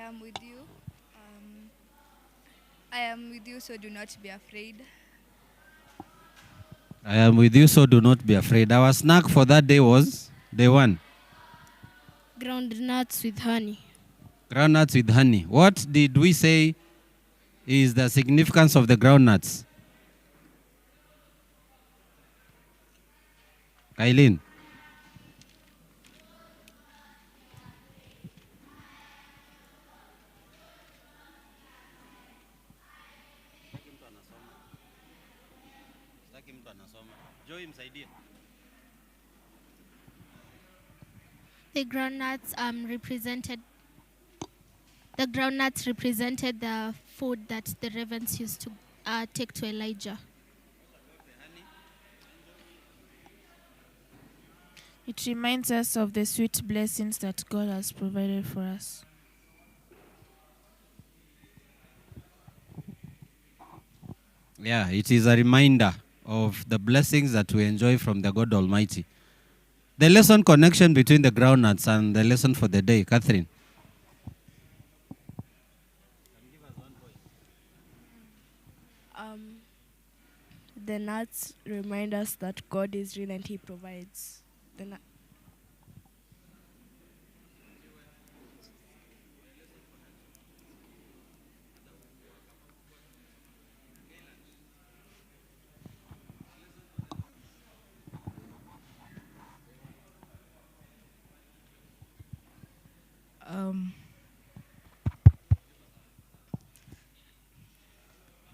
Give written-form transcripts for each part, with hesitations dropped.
am with you. I am with you, so do not be afraid. I am with you, so do not be afraid. Our snack for that day was day 1. Ground nuts with honey. Groundnuts with honey. What did we say is the significance of the groundnuts? Eileen. The groundnuts represented the food that the ravens used to take to Elijah. It reminds us of the sweet blessings that God has provided for us. Yeah, it is a reminder of the blessings that we enjoy from the God Almighty. The lesson connection between the groundnuts and the lesson for the day, Catherine. The nuts remind us that God is real and He provides.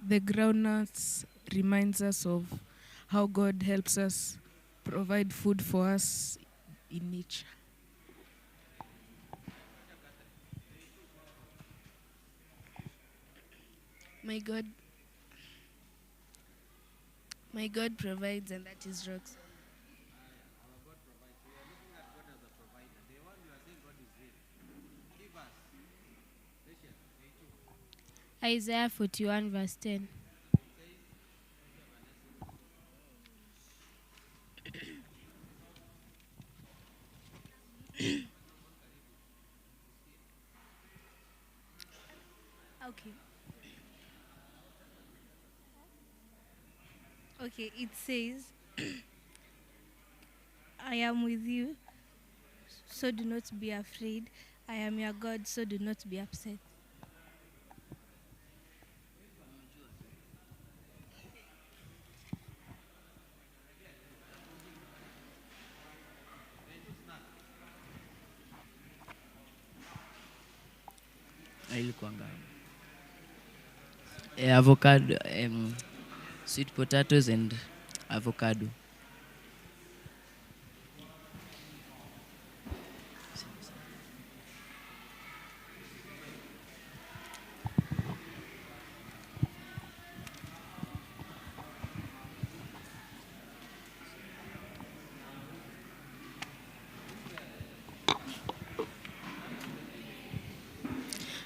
The groundnuts reminds us of how God helps us provide food for us in nature. My God provides, and that is rocks. Isaiah 41 verse 10. Okay, it says, I am with you, so do not be afraid. I am your God, so do not be upset. Avocado, sweet potatoes and avocado.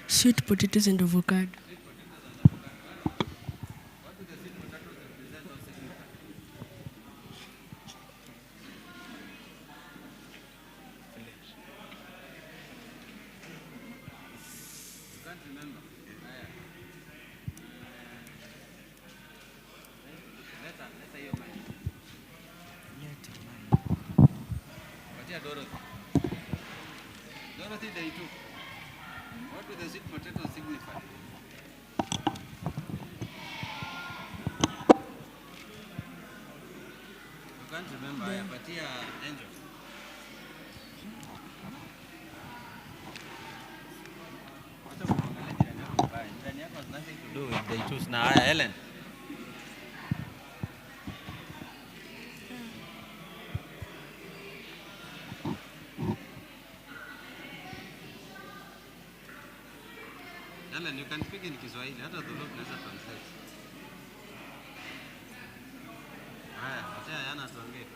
Sweet potatoes and avocado. Dorothy, day 2. What do the sweet potatoes signify? You can't remember, but here, Angel. Ndani yako has nothing to do with day 2. Now, Helen. Helen, you can speak in Kiswahili. Hata dhulu tunaweza translate. Haya, acha yana tuongee.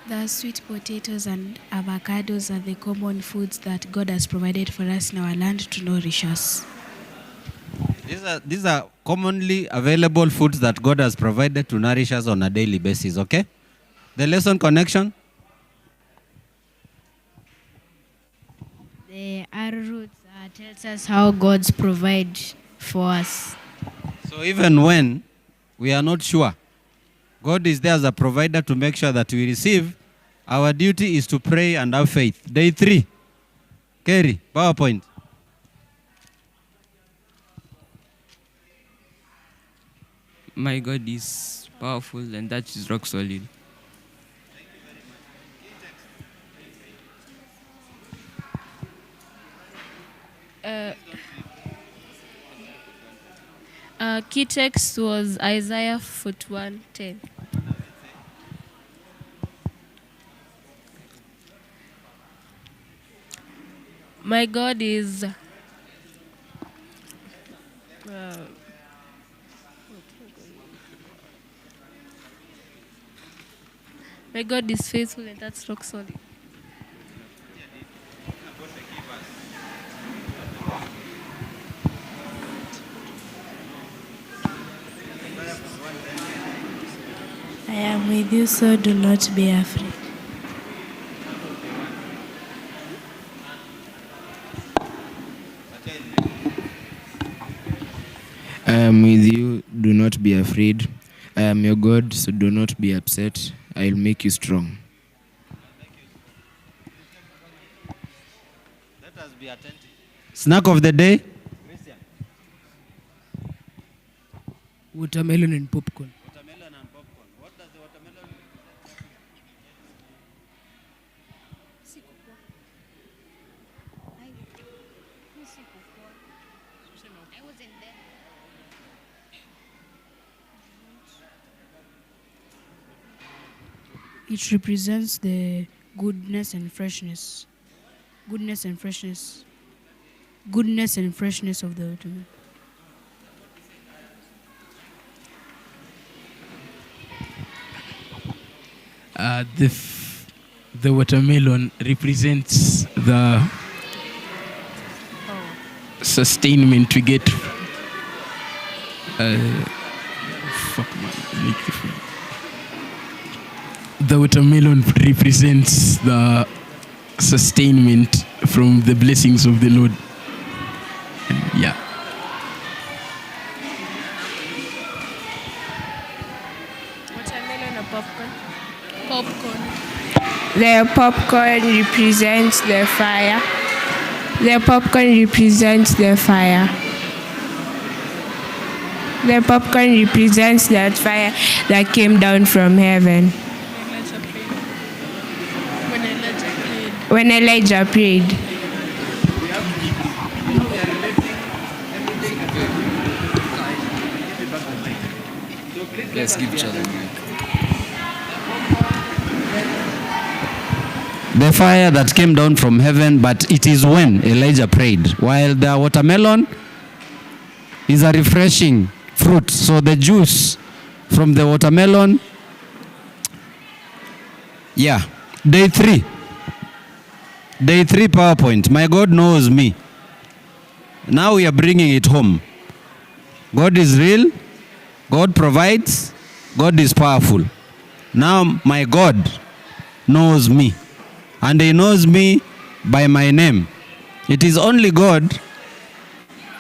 The sweet potatoes and avocados are the common foods that God has provided for us in our land to nourish us. These are commonly available foods that God has provided to nourish us on a daily basis, okay? The lesson connection? The our roots tells us how God's provide for us. So even when we are not sure, God is there as a provider to make sure that we receive. Our duty is to pray and have faith. Day 3. Kerry, PowerPoint. My God is powerful, and that is rock solid. Key text was Isaiah 41:10. My God is my God is faithful, and that's rock solid. I am with you, so do not be afraid. I am with you, do not be afraid. I am your God, so do not be upset. I will make you strong. Let us be attentive. Snack of the day. Watermelon and popcorn. Watermelon and popcorn. What does the watermelon mean? It represents the goodness and freshness. Goodness and freshness. Goodness and freshness of the watermelon. The watermelon represents the sustainment we get. The watermelon represents the sustainment from the blessings of the Lord. Yeah. Watermelon or popcorn? Popcorn. The popcorn represents the fire. The popcorn represents the fire. The popcorn represents that fire that came down from heaven. When Elijah prayed. Let's give each other a mic. The fire that came down from heaven, but it is when Elijah prayed. While the watermelon is a refreshing fruit. So the juice from the watermelon. Yeah. Day 3. Day 3 PowerPoint. My God knows me. Now we are bringing it home. God is real. God provides. God is powerful. Now my God knows me. And he knows me by my name. It is only God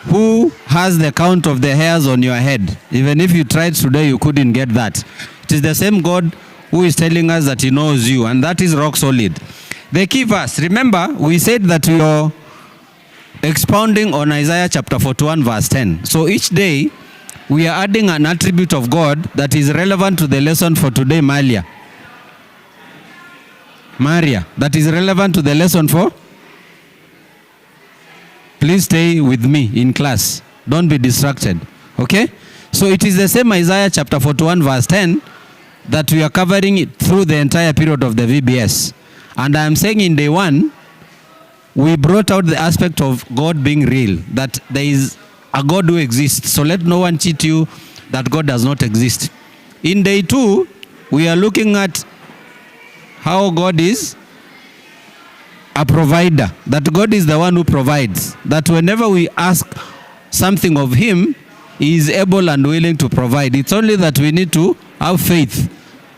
who has the count of the hairs on your head. Even if you tried today, you couldn't get that. It is the same God who is telling us that he knows you, and that is rock solid. The key verse, remember, we said that we are expounding on Isaiah chapter 41 verse 10. So each day, we are adding an attribute of God that is relevant to the lesson for today, Maria, that is relevant to the lesson for? Please stay with me in class. Don't be distracted. Okay? So it is the same Isaiah chapter 41 verse 10 that we are covering it through the entire period of the VBS. And I am saying in day 1, we brought out the aspect of God being real, that there is a God who exists. So let no one cheat you that God does not exist. In day 2, we are looking at how God is a provider, that God is the one who provides, that whenever we ask something of him, he is able and willing to provide. It's only that we need to have faith,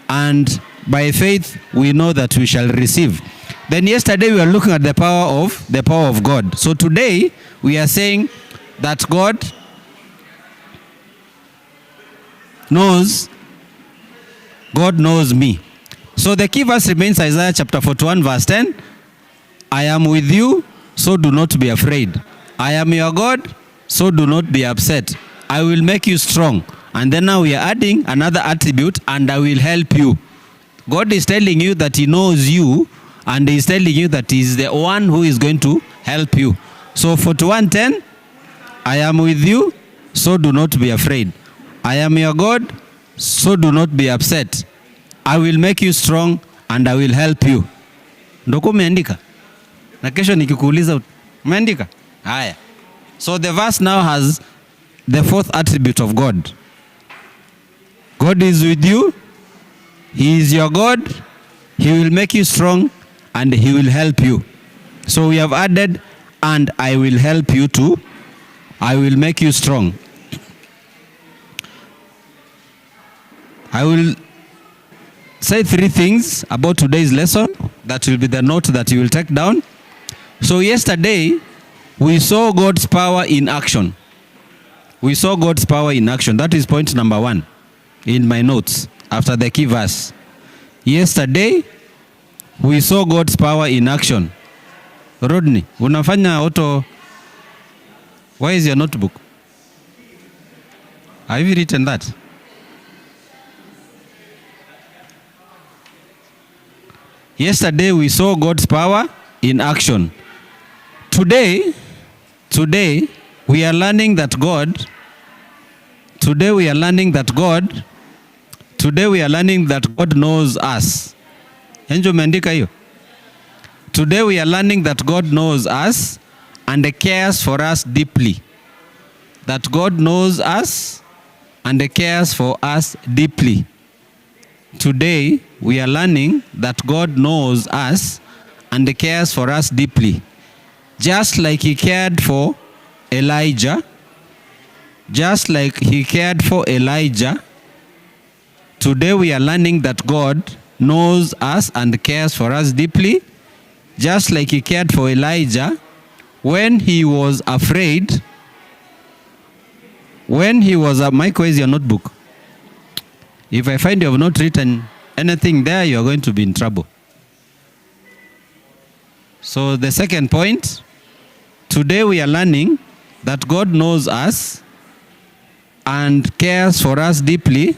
and by faith we know that we shall receive. Then yesterday we were looking at the power of God. So today we are saying that God knows me. So the key verse remains Isaiah chapter 41 verse 10. I am with you, so do not be afraid. I am your God, so do not be upset. I will make you strong. And then now we are adding another attribute, and I will help you. God is telling you that he knows you, and he is telling you that he is the one who is going to help you. So 41:10, I am with you, so do not be afraid. I am your God, so do not be upset. I will make you strong and I will help you. Ndoko umeandika? Na kesho nikikuuliza umeandika? Haya. So the verse now has the fourth attribute of God. God is with you. He is your God. He will make you strong and he will help you. So we have added, and I will help you too. I will make you strong. I will say 3 things about today's lesson. That will be the note that you will take down. So yesterday, we saw God's power in action. We saw God's power in action. That is point number 1 in my notes after the key verse. Yesterday, we saw God's power in action. Rodney, unafanya auto. Why is your notebook? Have you written that? Yesterday we saw God's power in action. Today we are learning that God knows us. Enjo umeandika hiyo? Today we are learning that God knows us and cares for us deeply. That God knows us and cares for us deeply. Today we are learning that God knows us and cares for us deeply. Just like he cared for Elijah, today we are learning that God knows us and cares for us deeply, just like he cared for Elijah when he was afraid. Mike, where is your notebook? If I find you have not written anything there, you are going to be in trouble. So the second point, today we are learning that God knows us and cares for us deeply,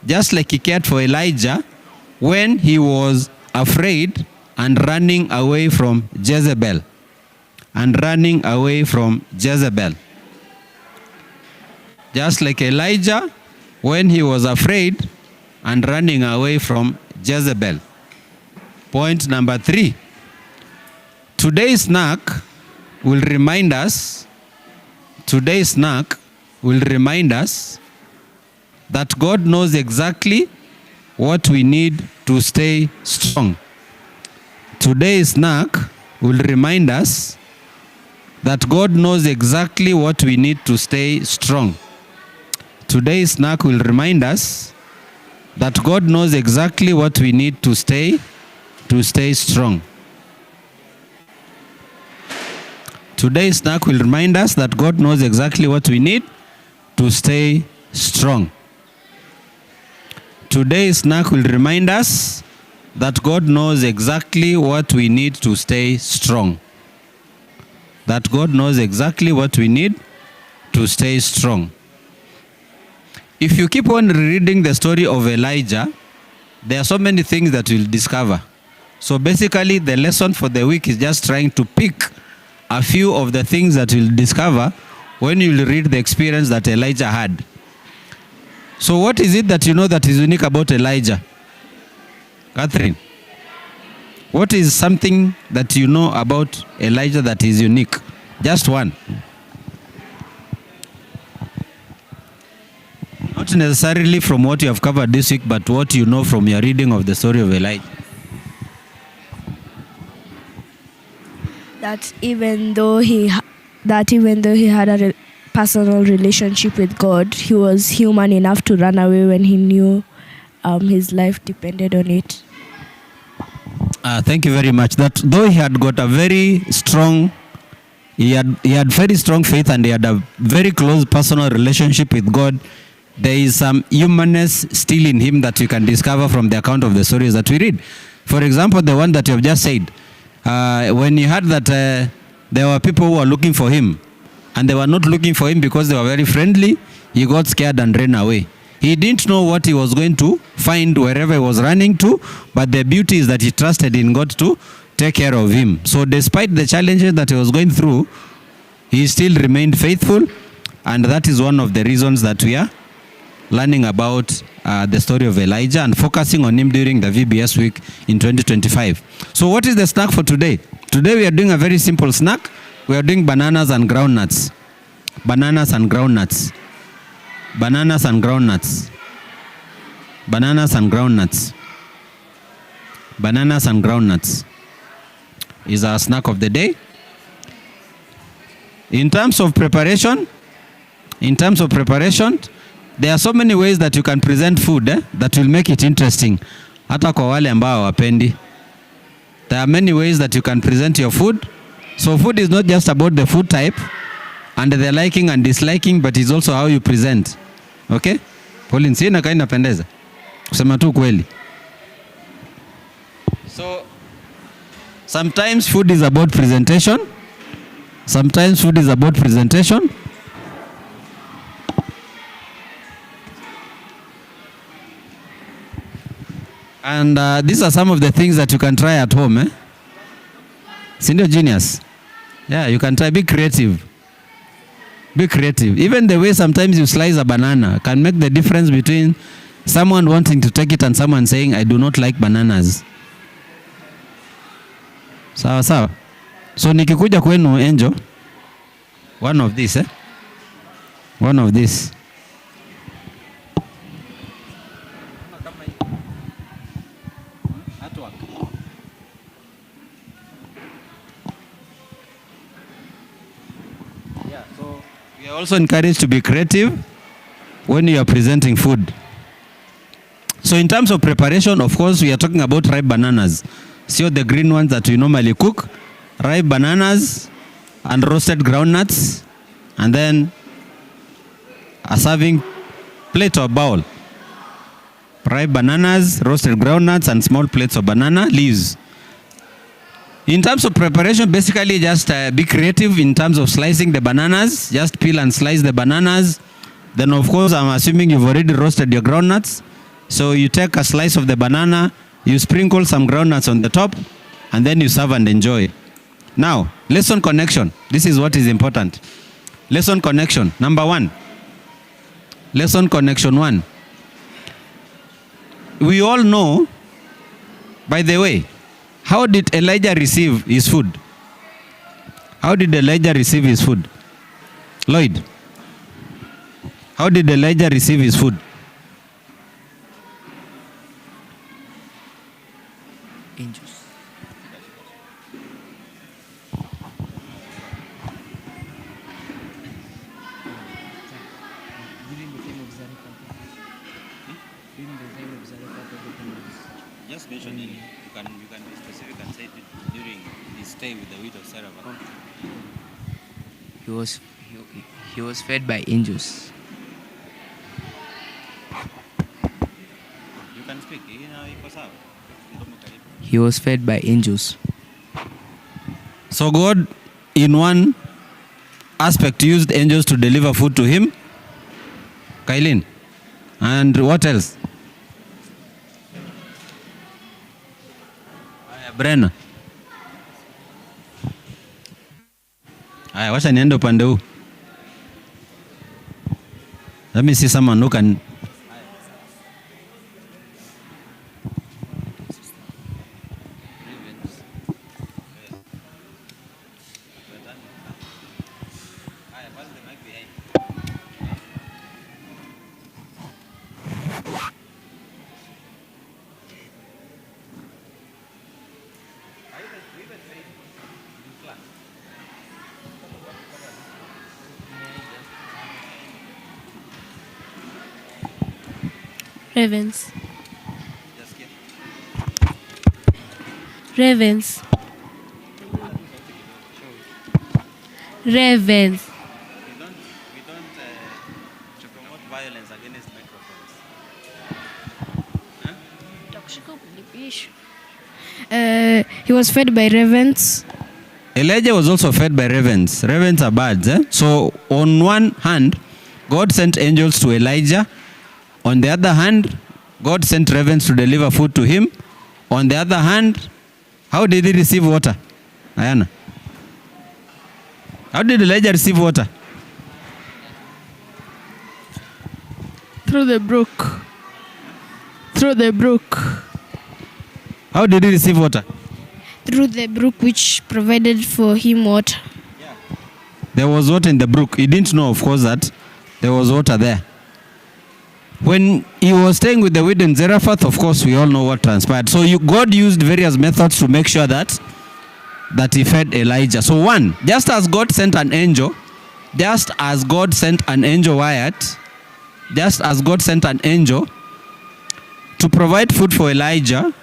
just like he cared for Elijah when he was afraid and running away from Jezebel. Just like Elijah when he was afraid and running away from Jezebel. Point number 3. Today's snack will remind us that God knows exactly what we need to stay strong. Today's snack will remind us that God knows exactly what we need to stay strong. Today's snack will remind us that God knows exactly what we need to stay strong. Today's snack will remind us that God knows exactly what we need to stay strong. Today's snack will remind us that God knows exactly what we need to stay strong. That God knows exactly what we need to stay strong. If you keep on reading the story of Elijah, there are so many things that you'll discover. So basically, the lesson for the week is just trying to pick a few of the things that you'll discover when you read the experience that Elijah had. So what is it that you know that is unique about Elijah? Catherine, what is something that you know about Elijah that is unique? Just one. Not necessarily from what you have covered this week, but what you know from your reading of the story of Elijah. That even though he had a personal relationship with God, he was human enough to run away when he knew his life depended on it. Thank you very much. That though he had got a very strong, he had very strong faith and he had a very close personal relationship with God, there is some humanness still in him that you can discover from the account of the stories that we read. For example, the one that you have just said, when he heard that there were people who were looking for him, and they were not looking for him because they were very friendly, he got scared and ran away. He didn't know what he was going to find wherever he was running to, but the beauty is that he trusted in God to take care of him. So despite the challenges that he was going through, he still remained faithful, and that is one of the reasons that we are learning about the story of Elijah and focusing on him during the VBS week in 2025. So what is the snack for today? Today we are doing a very simple snack. We are doing bananas and groundnuts. Bananas and groundnuts. Bananas and groundnuts. Bananas and groundnuts. Bananas and groundnuts is our snack of the day. In terms of preparation, there are so many ways that you can present food that will make it interesting. Hata kwa wale ambao hawapendi. There are many ways that you can present your food. So food is not just about the food type and the liking and disliking, but it's also how you present. Okay? Pauline, si inakaa inapendeza? Kusema tu kweli. So sometimes food is about presentation. Sometimes food is about presentation. And these are some of the things that you can try at home. Senior genius. Yeah, you can try. Be creative. Be creative. Even the way sometimes you slice a banana can make the difference between someone wanting to take it and someone saying, I do not like bananas. Sawa sawa. So nikikuja kwenu Angel, one of these. One of these. You are also encouraged to be creative when you are presenting food. So in terms of preparation, of course, we are talking about ripe bananas. So the green ones that we normally cook, ripe bananas and roasted groundnuts, and then a serving plate or bowl. Ripe bananas, roasted groundnuts, and small plates of banana leaves. In terms of preparation, basically just be creative in terms of slicing the bananas. Just peel and slice the bananas. Then of course, I'm assuming you've already roasted your groundnuts. So you take a slice of the banana, you sprinkle some groundnuts on the top, and then you serve and enjoy. Now, lesson connection. This is what is important. Lesson connection. Number 1. Lesson connection 1. We all know, by the way, how did Elijah receive his food? How did Elijah receive his food? Lloyd, how did Elijah receive his food? Angels. Just mention it. You can be specific and say it during his stay with the widow Sarah. He was fed by angels. You can speak. He was fed by angels. So God, in one aspect, used angels to deliver food to him. Kailin. And what else? Brenna. Aya, wacha niende upande huu. Let me see someone who can. Ravens. Ravens. We don't promote violence against microphones. He was fed by ravens. Elijah was also fed by ravens. Ravens are birds. So on one hand, God sent angels to Elijah. On the other hand, God sent ravens to deliver food to him. On the other hand, how did he receive water? Ayana. How did Elijah receive water? Through the brook. Through the brook. How did he receive water? Through the brook which provided for him water. There was water in the brook. He didn't know, of course, that there was water there. When he was staying with the widow in Zarephath, of course, we all know what transpired. So God used various methods to make sure that he fed Elijah. So one, just as God sent an angel, Wyatt, just as God sent an angel to provide food for Elijah,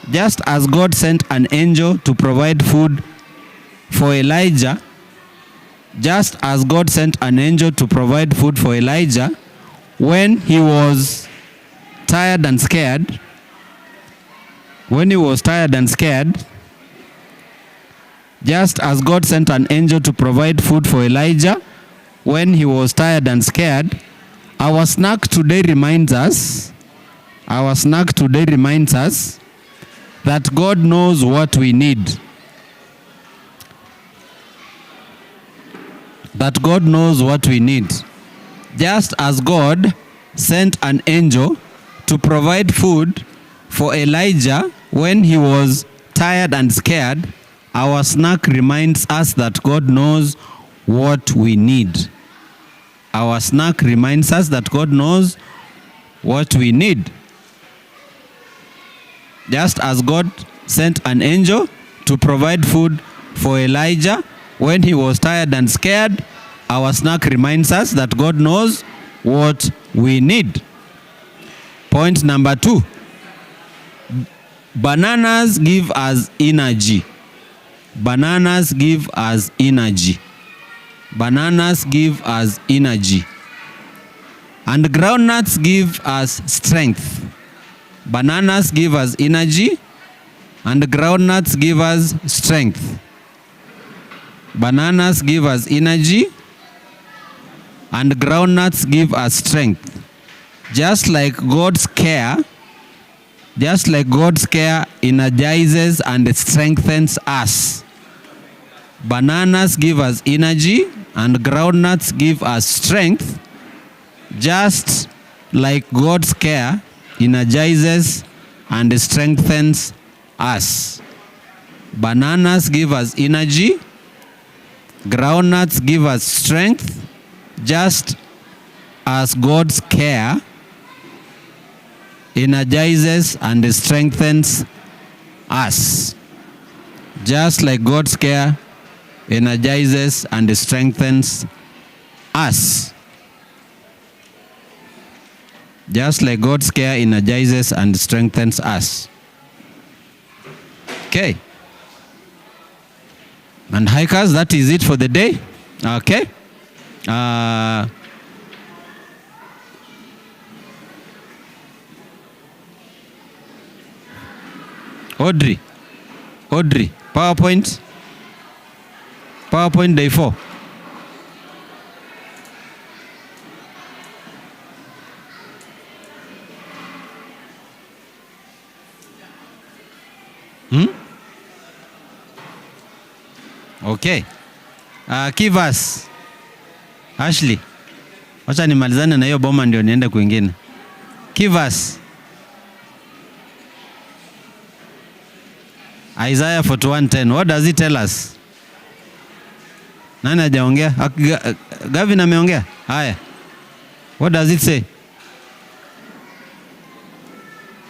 just as God sent an angel to provide food for Elijah, just as God sent an angel to provide food for Elijah, when he was tired and scared, just as God sent an angel to provide food for Elijah, when he was tired and scared, our snack today reminds us that God knows what we need. That God knows what we need. Just as God sent an angel to provide food for Elijah when he was tired and scared, our snack reminds us that God knows what we need. Our snack reminds us that God knows what we need. Just as God sent an angel to provide food for Elijah when he was tired and scared, our snack reminds us that God knows what we need. Point number 2. Bananas give us energy. Bananas give us energy. Bananas give us energy. And groundnuts give us strength. Bananas give us energy, and groundnuts give us strength. Bananas give us energy, and groundnuts give us strength. Just like God's care energizes and strengthens us. Bananas give us energy, and groundnuts give us strength. Just like God's care energizes and strengthens us. Bananas give us energy, groundnuts give us strength, just as God's care energizes and strengthens us. Just like God's care energizes and strengthens us. Just like God's care energizes and strengthens us. Okay. And hikers, that is it for the day. Okay. Audrey, PowerPoint day 4. Okay. Kivas. Ashley. Wacha nimalizane na hiyo boma ndio niende kwingine. Kivas. Isaiah 41:10. What does it tell us? Nani hajaongea? Gavin ameongea? Haya. What does it say?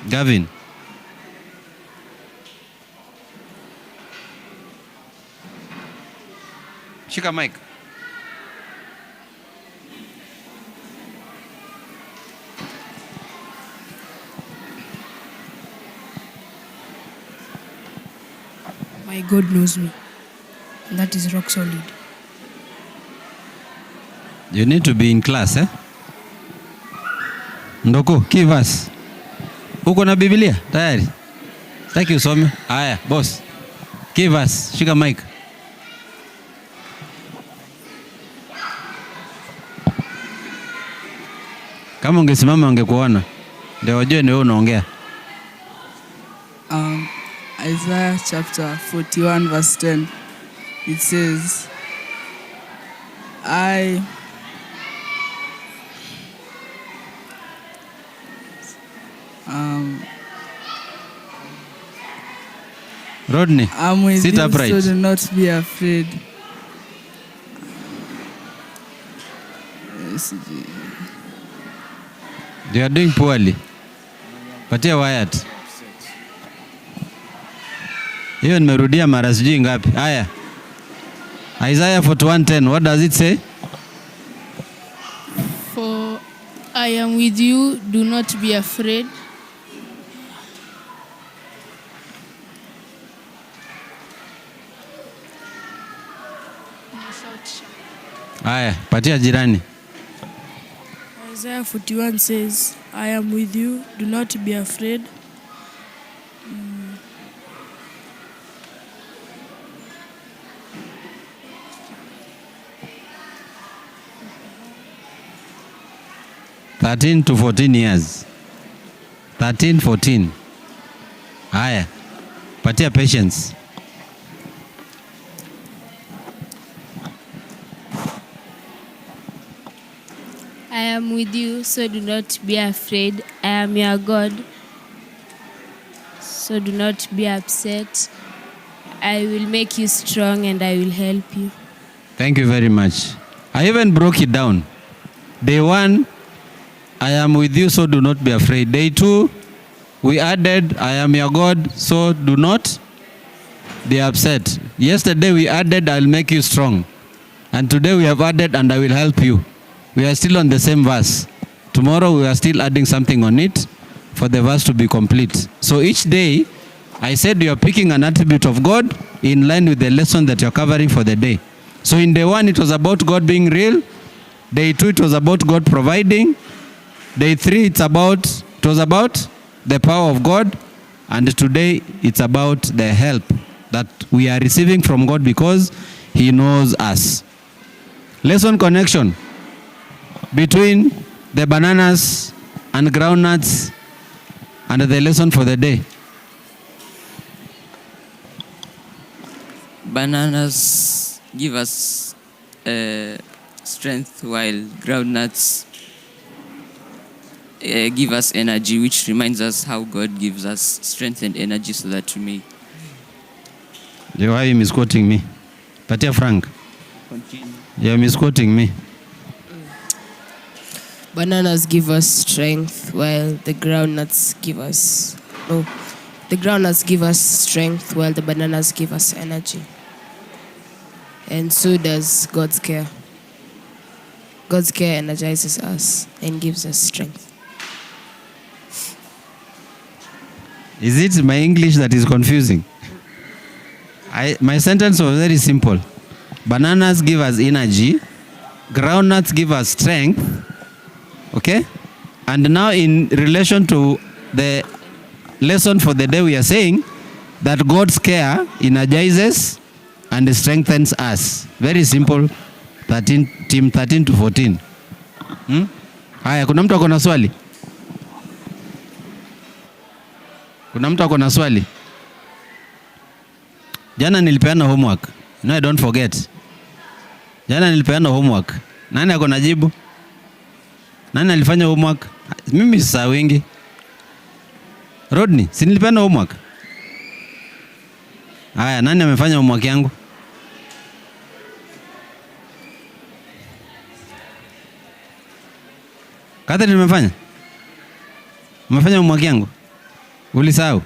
Gavin. Shika mic. My God knows me. And that is rock solid. You need to be in class, eh? Ndoko, key verse. Uko na Biblia? Tayari? Sitaki usome. Haya, boss. Key verse. Shika mic. Kama ungesimama ungekuona. Ndio wajue ni wewe unaongea. Isaiah chapter 41 verse 10. It says, Rodney, I'm with sit you, upright. so do not be afraid. You are doing poorly. Patia Wyatt. Hiyo nimerudia mara sijui ngapi. Haya. Isaiah 41:10. What does it say? For I am with you, do not be afraid. Haya, patia jirani. Isaiah 41 says, I am with you, do not be afraid. Mm. 13 to 14 years. 13, 14. Haya, patia patience. I am with you, so do not be afraid. I am your God, so do not be upset. I will make you strong and I will help you. Thank you very much. I even broke it down. Day 1, I am with you, so do not be afraid. Day 2, we added, I am your God, so do not be upset. Yesterday we added, I'll make you strong. And today we have added, and I will help you. We are still on the same verse. Tomorrow we are still adding something on it for the verse to be complete. So each day, I said you are picking an attribute of God in line with the lesson that you are covering for the day. So in day 1, it was about God being real. Day 2, it was about God providing. Day 3, it was about the power of God. And today, it's about the help that we are receiving from God because He knows us. Lesson connection between the bananas and groundnuts and the lesson for the day. Bananas give us strength, while groundnuts give us energy, which reminds us how God gives us strength and energy so that we may. Why are you misquoting me? Patia Frank. Continue. You're misquoting me. Bananas give us strength, while the groundnuts give us... No, the groundnuts give us strength, while the bananas give us energy. And so does God's care. God's care energizes us and gives us strength. Is it my English that is confusing? My sentence was very simple. Bananas give us energy. Groundnuts give us strength. Okay? And now in relation to the lesson for the day, we are saying that God's care energizes and strengthens us. Very simple. 13 to 14. Haya, kuna mtu ako na swali? Kuna mtu ako na swali? Jana nilipeana homework. No, I don't forget. Jana nilipeana homework. Nani ako na jibu? Nani alifanya homework? Mimi saa wingi. Rodney, si nilipeana homework? Haya, nani amefanya homework yangu? Catherine nimefanya? Umefanya homework yangu? Ulisahau?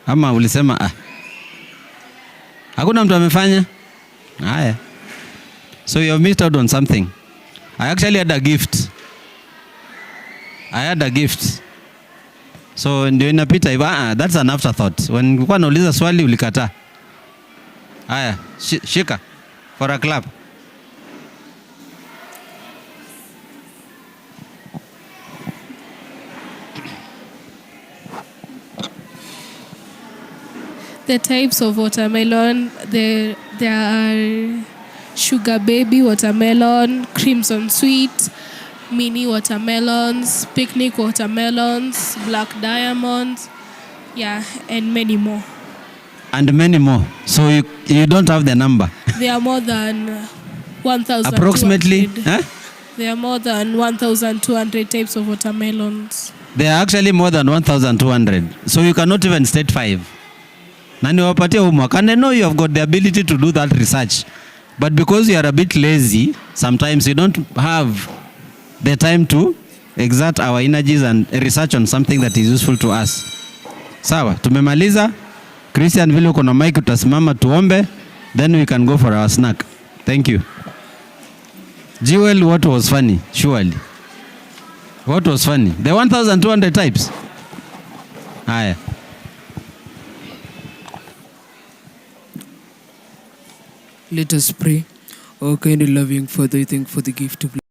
Ama ulisema Hakuna mtu amefanya? Haya. So you have missed out on something. I actually had a gift. So ndio inapita hivyo. That's an afterthought. When nilikuwa nauliza swali ulikataa. Haya, shika for a clap. The types of watermelon, there are sugar baby watermelon, crimson sweet, mini watermelons, picnic watermelons, black diamonds, and many more. And many more. So you don't have the number. There are more than 1,200. Approximately? There are more than 1,200 types of watermelons. There are actually more than 1,200. So you cannot even state 5. Nani wapatia homework. And I know you have got the ability to do that research. But because you are a bit lazy, sometimes you don't have the time to exert our energies and research on something that is useful to us. Sawa, tumemaliza. Christian, vile uko na mic utasimama tuombe, then we can go for our snack. Thank you. Jewel, what was funny? Surely. What was funny? The 1,200 types. Haya. Let us pray. Our kind and loving Father, I thank for the gift of life.